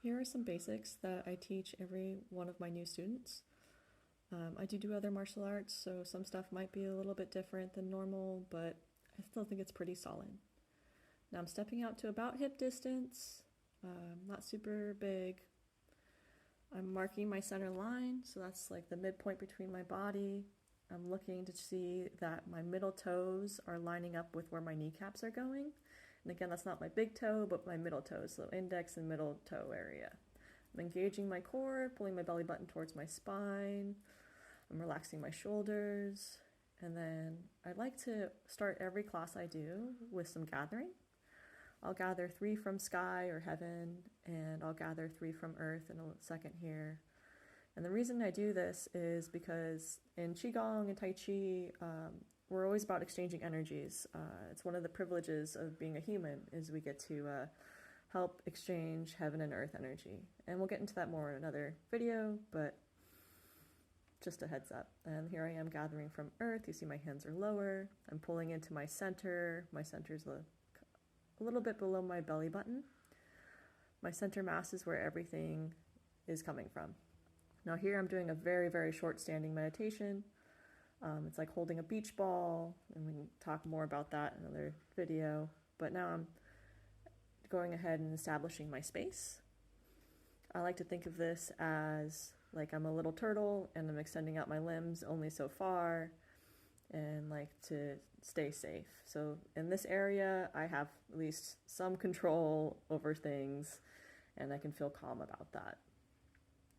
Here are some basics that I teach every one of my new students. I do other martial arts, so some stuff might be a little bit different than normal, but I still think it's pretty solid. Now I'm stepping out to about hip distance, not super big. I'm marking my center line, so that's like the midpoint between my body. I'm looking to see that my middle toes are lining up with where my kneecaps are going. And again, that's not my big toe, but my middle toes, so index and middle toe area. I'm engaging my core, pulling my belly button towards my spine. I'm relaxing my shoulders. And then I like to start every class I do with some gathering. I'll gather 3 from sky or heaven, and I'll gather 3 from earth in a second here. And the reason I do this is because in Qigong and Tai Chi, we're always about exchanging energies. It's one of the privileges of being a human is we get to help exchange heaven and earth energy. And we'll get into that more in another video, but just a heads up. And here I am gathering from earth. You see my hands are lower. I'm pulling into my center. My center's a little bit below my belly button. My center mass is where everything is coming from. Now here I'm doing a very, very short standing meditation. It's like holding a beach ball, and we can talk more about that in another video. But now I'm going ahead and establishing my space. I like to think of this as like I'm a little turtle and I'm extending out my limbs only so far and like to stay safe. So in this area, I have at least some control over things and I can feel calm about that.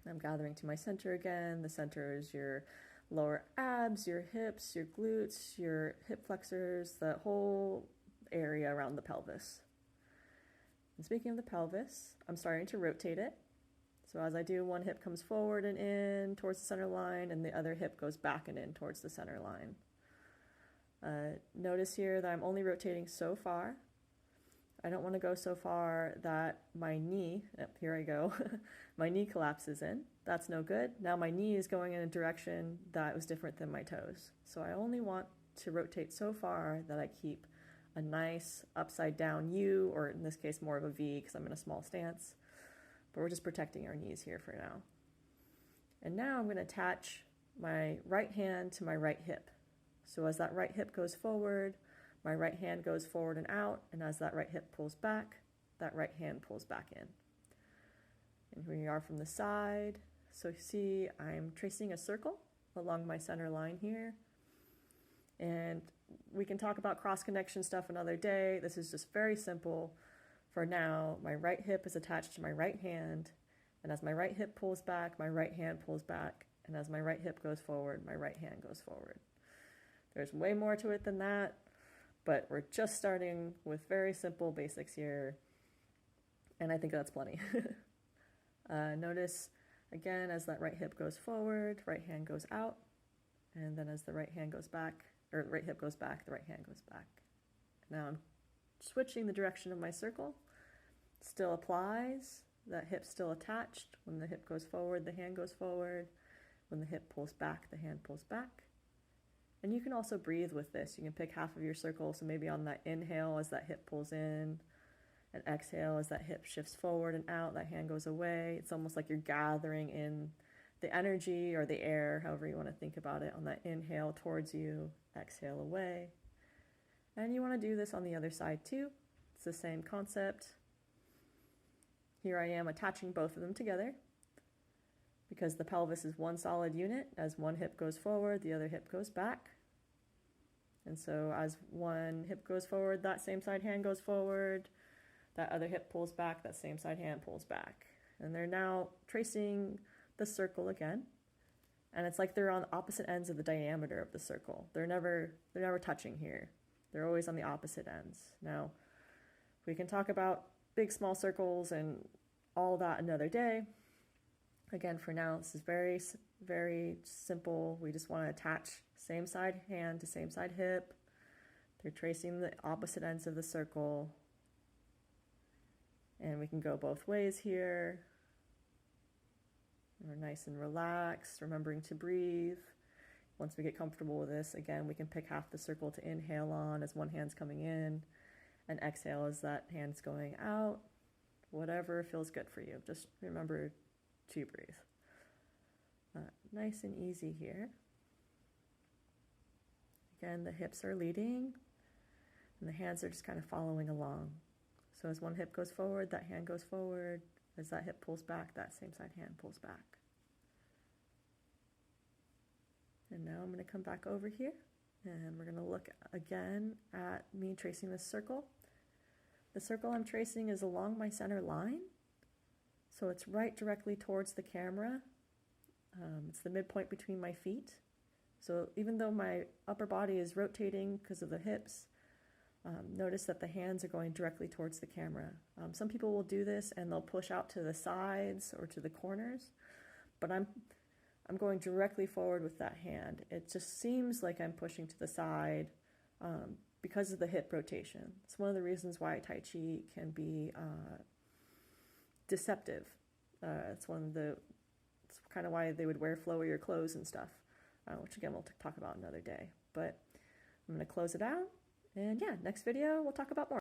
I'm gathering to my center again. The center is your lower abs, your hips, your glutes, your hip flexors, the whole area around the pelvis. And speaking of the pelvis, I'm starting to rotate it. So as I do, one hip comes forward and in towards the center line, and the other hip goes back and in towards the center line. Notice here that I'm only rotating so far. I don't want to go so far that my knee, here I go, my knee collapses in. That's no good. Now my knee is going in a direction that was different than my toes. So I only want to rotate so far that I keep a nice upside down U, or in this case more of a V because I'm in a small stance. But we're just protecting our knees here for now. And now I'm going to attach my right hand to my right hip. So as that right hip goes forward, my right hand goes forward and out, and as that right hip pulls back, that right hand pulls back in. And here we are from the side. So you see I'm tracing a circle along my center line here. And we can talk about cross-connection stuff another day. This is just very simple. For now, my right hip is attached to my right hand, and as my right hip pulls back, my right hand pulls back, and as my right hip goes forward, my right hand goes forward. There's way more to it than that, but we're just starting with very simple basics here, and I think that's plenty. Notice, again, as that right hip goes forward, right hand goes out, and then as the right hand goes back, or right hip goes back, the right hand goes back. Now I'm switching the direction of my circle. Still applies. That hip's still attached. When the hip goes forward, the hand goes forward. When the hip pulls back, the hand pulls back. And you can also breathe with this. You can pick half of your circle. So maybe on that inhale as that hip pulls in, and exhale as that hip shifts forward and out, that hand goes away. It's almost like you're gathering in the energy or the air, however you want to think about it, on that inhale towards you, exhale away. And you want to do this on the other side too. It's the same concept. Here I am attaching both of them together because the pelvis is one solid unit. As one hip goes forward, the other hip goes back. And so as one hip goes forward, that same side hand goes forward. That other hip pulls back, that same side hand pulls back. And they're now tracing the circle again. And it's like they're on opposite ends of the diameter of the circle. They're never touching here. They're always on the opposite ends. Now, we can talk about big, small circles and all that another day. Again, for now, this is very, very simple. We just want to attach same side hand to same side hip. They're tracing the opposite ends of the circle. And we can go both ways here. We're nice and relaxed, remembering to breathe. Once we get comfortable with this, again, we can pick half the circle to inhale on as one hand's coming in, and exhale as that hand's going out. whatever feels good for you. Just remember to breathe. Nice and easy here. Again, the hips are leading and the hands are just kind of following along. So as one hip goes forward, that hand goes forward. As that hip pulls back, that same side hand pulls back. And now I'm going to come back over here and we're going to look again at me tracing this circle. The circle I'm tracing is along my center line. So it's right directly towards the camera. It's the midpoint between my feet. So even though my upper body is rotating because of the hips, notice that the hands are going directly towards the camera. Some people will do this and they'll push out to the sides or to the corners, but I'm going directly forward with that hand. It just seems like I'm pushing to the side because of the hip rotation. It's one of the reasons why Tai Chi can be deceptive. It's kind of why they would wear flowier clothes and stuff, which again we'll talk about another day. But I'm going to close it out, and yeah, next video we'll talk about more.